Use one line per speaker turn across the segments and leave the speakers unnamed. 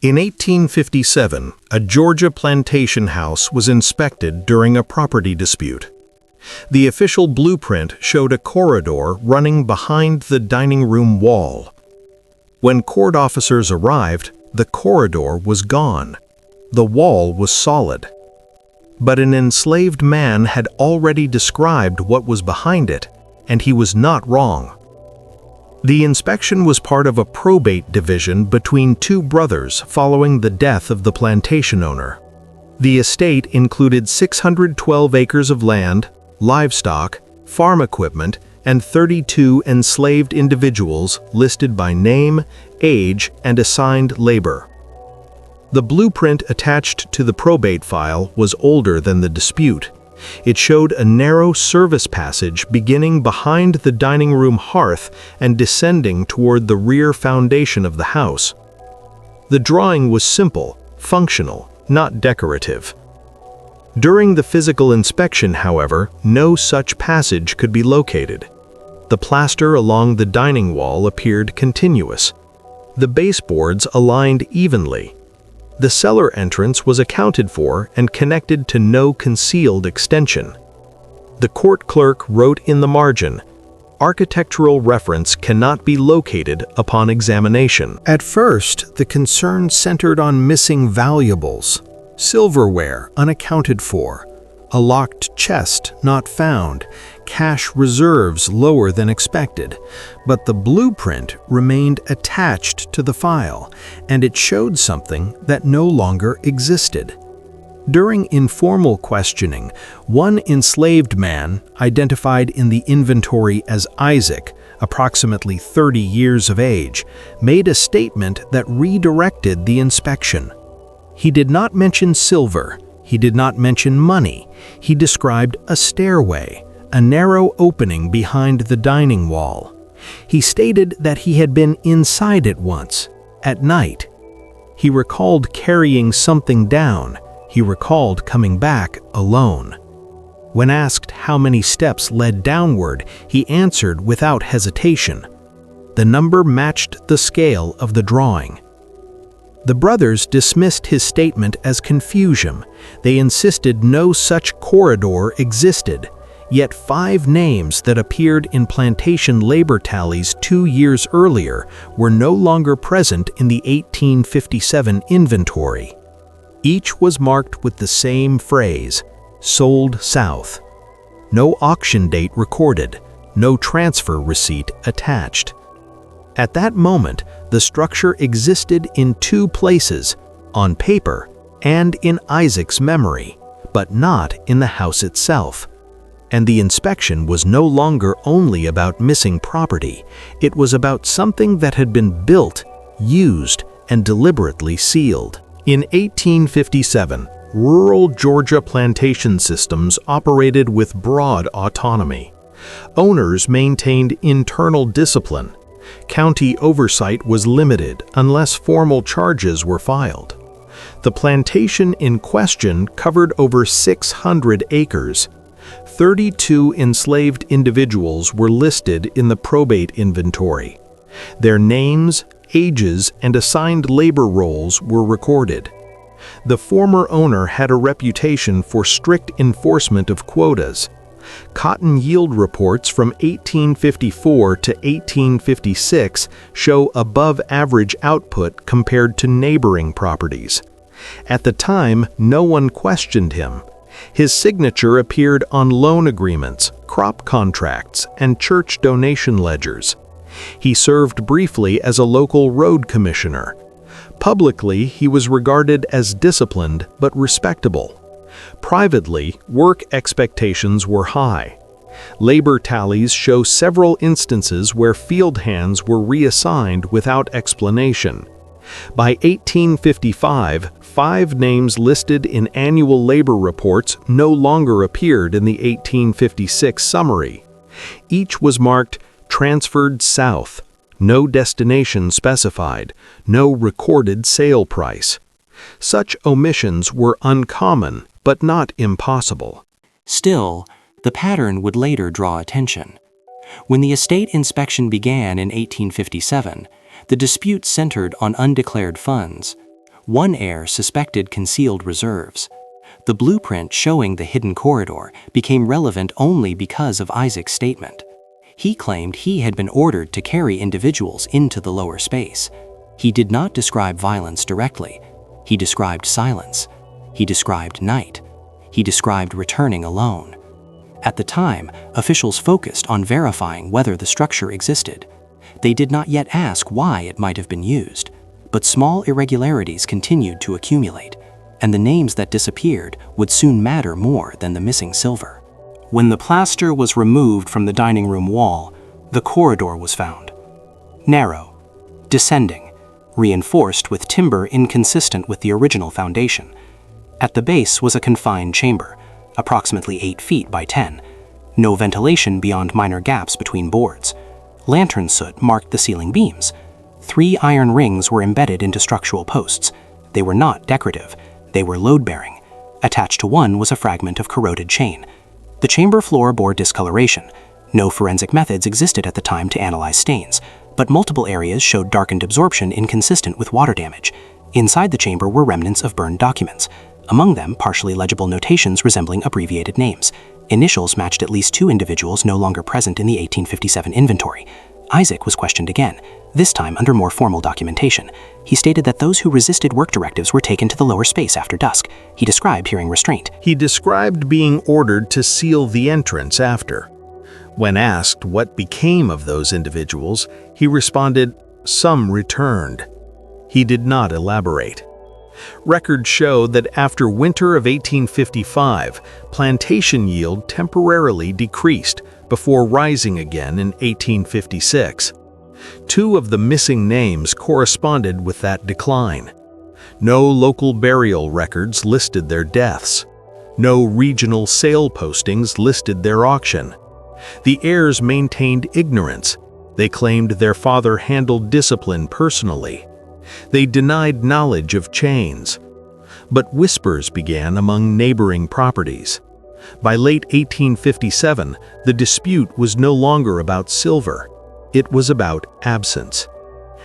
In 1857, a Georgia plantation house was inspected during a property dispute. The official blueprint showed a corridor running behind the dining room wall. When court officers arrived, the corridor was gone. The wall was solid. But an enslaved man had already described what was behind it, and he was not wrong. The inspection was part of a probate division between two brothers following the death of the plantation owner. The estate included 612 acres of land, livestock, farm equipment, and 32 enslaved individuals listed by name, age, and assigned labor. The blueprint attached to the probate file was older than the dispute. It showed a narrow service passage beginning behind the dining room hearth and descending toward the rear foundation of the house. The drawing was simple, functional, not decorative. During the physical inspection, however, no such passage could be located. The plaster along the dining wall appeared continuous. The baseboards aligned evenly. The cellar entrance was accounted for and connected to no concealed extension. The court clerk wrote in the margin, "Architectural reference cannot be located upon examination." At first, the concern centered on missing valuables, silverware unaccounted for, a locked chest not found, cash reserves lower than expected, but the blueprint remained attached to the file, and it showed something that no longer existed. During informal questioning, one enslaved man, identified in the inventory as Isaac, approximately 30 years of age, made a statement that redirected the inspection. He did not mention silver. He did not mention money. He described a stairway, a narrow opening behind the dining wall. He stated that he had been inside it once, at night. He recalled carrying something down. He recalled coming back alone. When asked how many steps led downward, he answered without hesitation. The number matched the scale of the drawing. The brothers dismissed his statement as confusion. They insisted no such corridor existed, yet 5 names that appeared in plantation labor tallies 2 years earlier were no longer present in the 1857 inventory. Each was marked with the same phrase, "Sold South." No auction date recorded, no transfer receipt attached. At that moment, the structure existed in 2 places, on paper and in Isaac's memory, but not in the house itself. And the inspection was no longer only about missing property, it was about something that had been built, used, and deliberately sealed. In 1857, rural Georgia plantation systems operated with broad autonomy. Owners maintained internal discipline. County oversight was limited unless formal charges were filed. The plantation in question covered over 600 acres. 32 enslaved individuals were listed in the probate inventory. Their names, ages, and assigned labor roles were recorded. The former owner had a reputation for strict enforcement of quotas. Cotton yield reports from 1854 to 1856 show above-average output compared to neighboring properties. At the time, no one questioned him. His signature appeared on loan agreements, crop contracts, and church donation ledgers. He served briefly as a local road commissioner. Publicly, he was regarded as disciplined but respectable. Privately, work expectations were high. Labor tallies show several instances where field hands were reassigned without explanation. By 1855, 5 names listed in annual labor reports no longer appeared in the 1856 summary. Each was marked "Transferred South," no destination specified, no recorded sale price. Such omissions were uncommon, but not impossible.
Still, the pattern would later draw attention. When the estate inspection began in 1857, the dispute centered on undeclared funds. One heir suspected concealed reserves. The blueprint showing the hidden corridor became relevant only because of Isaac's statement. He claimed he had been ordered to carry individuals into the lower space. He did not describe violence directly. He described silence. He described night. He described returning alone. At the time, officials focused on verifying whether the structure existed. They did not yet ask why it might have been used, but small irregularities continued to accumulate, and the names that disappeared would soon matter more than the missing silver. When the plaster was removed from the dining room wall, the corridor was found. Narrow, descending, reinforced with timber inconsistent with the original foundation. At the base was a confined chamber, approximately 8 feet by 10. No ventilation beyond minor gaps between boards. Lantern soot marked the ceiling beams. 3 iron rings were embedded into structural posts. They were not decorative. They were load-bearing. Attached to one was a fragment of corroded chain. The chamber floor bore discoloration. No forensic methods existed at the time to analyze stains, but multiple areas showed darkened absorption inconsistent with water damage. Inside the chamber were remnants of burned documents, among them partially legible notations resembling abbreviated names. Initials matched at least 2 individuals no longer present in the 1857 inventory. Isaac was questioned again, this time under more formal documentation. He stated that those who resisted work directives were taken to the lower space after dusk. He described hearing restraint.
He described being ordered to seal the entrance after. When asked what became of those individuals, he responded, "Some returned." He did not elaborate. Records show that after winter of 1855, plantation yield temporarily decreased before rising again in 1856. 2 of the missing names corresponded with that decline. No local burial records listed their deaths. No regional sale postings listed their auction. The heirs maintained ignorance. They claimed their father handled discipline personally. They denied knowledge of chains. But whispers began among neighboring properties. By late 1857, the dispute was no longer about silver. It was about absence.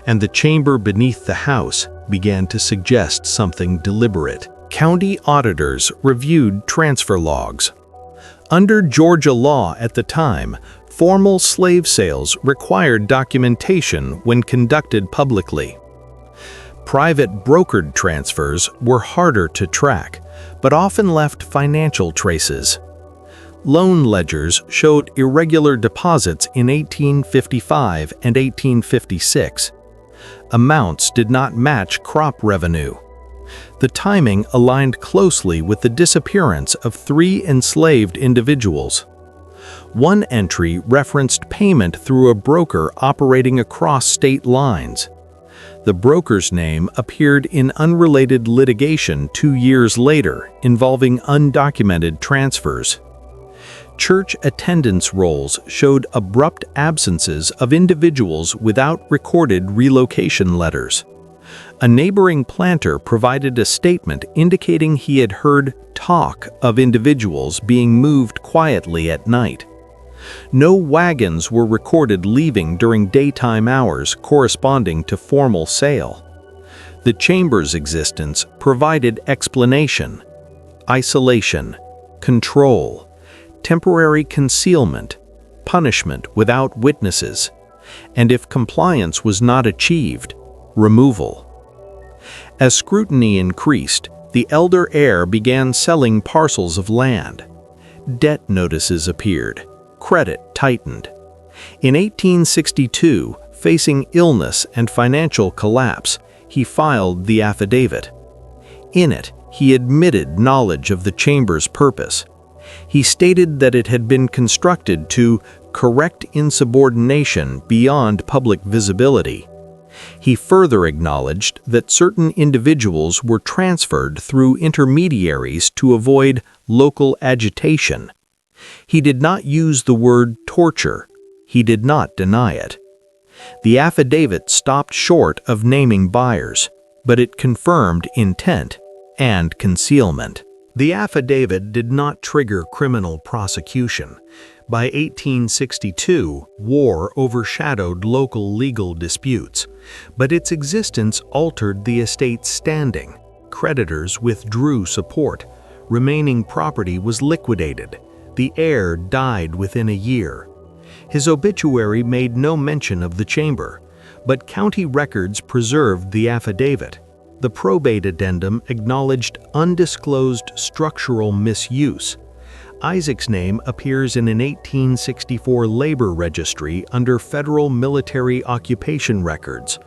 And the chamber beneath the house began to suggest something deliberate. County auditors reviewed transfer logs. Under Georgia law at the time, formal slave sales required documentation when conducted publicly. Private brokered transfers were harder to track, but often left financial traces. Loan ledgers showed irregular deposits in 1855 and 1856. Amounts did not match crop revenue. The timing aligned closely with the disappearance of 3 enslaved individuals. One entry referenced payment through a broker operating across state lines. The broker's name appeared in unrelated litigation 2 years later involving undocumented transfers. Church attendance rolls showed abrupt absences of individuals without recorded relocation letters. A neighboring planter provided a statement indicating he had heard talk of individuals being moved quietly at night. No wagons were recorded leaving during daytime hours corresponding to formal sale. The chamber's existence provided explanation, isolation, control, temporary concealment, punishment without witnesses, and if compliance was not achieved, removal. As scrutiny increased, the elder heir began selling parcels of land. Debt notices appeared. Credit tightened. In 1862, facing illness and financial collapse, he filed the affidavit. In it, he admitted knowledge of the chamber's purpose. He stated that it had been constructed to correct insubordination beyond public visibility. He further acknowledged that certain individuals were transferred through intermediaries to avoid local agitation. He did not use the word torture. He did not deny it. The affidavit stopped short of naming buyers, but it confirmed intent and concealment. The affidavit did not trigger criminal prosecution. By 1862, war overshadowed local legal disputes, but its existence altered the estate's standing. Creditors withdrew support. Remaining property was liquidated. The heir died within a year. His obituary made no mention of the chamber, but county records preserved the affidavit. The probate addendum acknowledged undisclosed structural misuse. Isaac's name appears in an 1864 labor registry under federal military occupation records,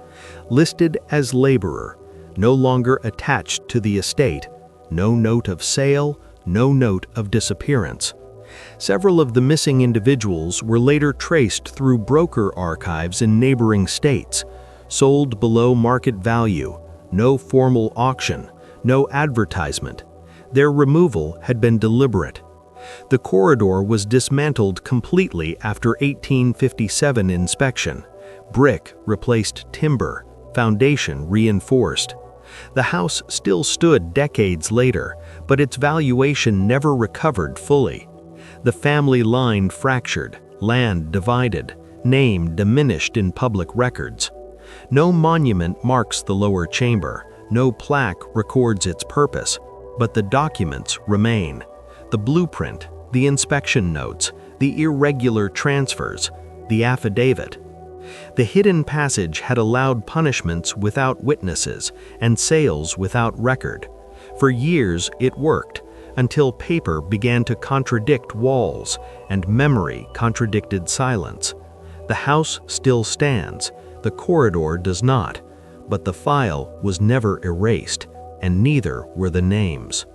listed as laborer, no longer attached to the estate, no note of sale, no note of disappearance. Several of the missing individuals were later traced through broker archives in neighboring states, sold below market value, no formal auction, no advertisement. Their removal had been deliberate. The corridor was dismantled completely after 1857 inspection. Brick replaced timber, foundation reinforced. The house still stood decades later, but its valuation never recovered fully. The family line fractured, land divided, name diminished in public records. No monument marks the lower chamber, no plaque records its purpose, but the documents remain. The blueprint, the inspection notes, the irregular transfers, the affidavit. The hidden passage had allowed punishments without witnesses and sales without record. For years it worked, until paper began to contradict walls and memory contradicted silence. The house still stands, the corridor does not, but the file was never erased, and neither were the names.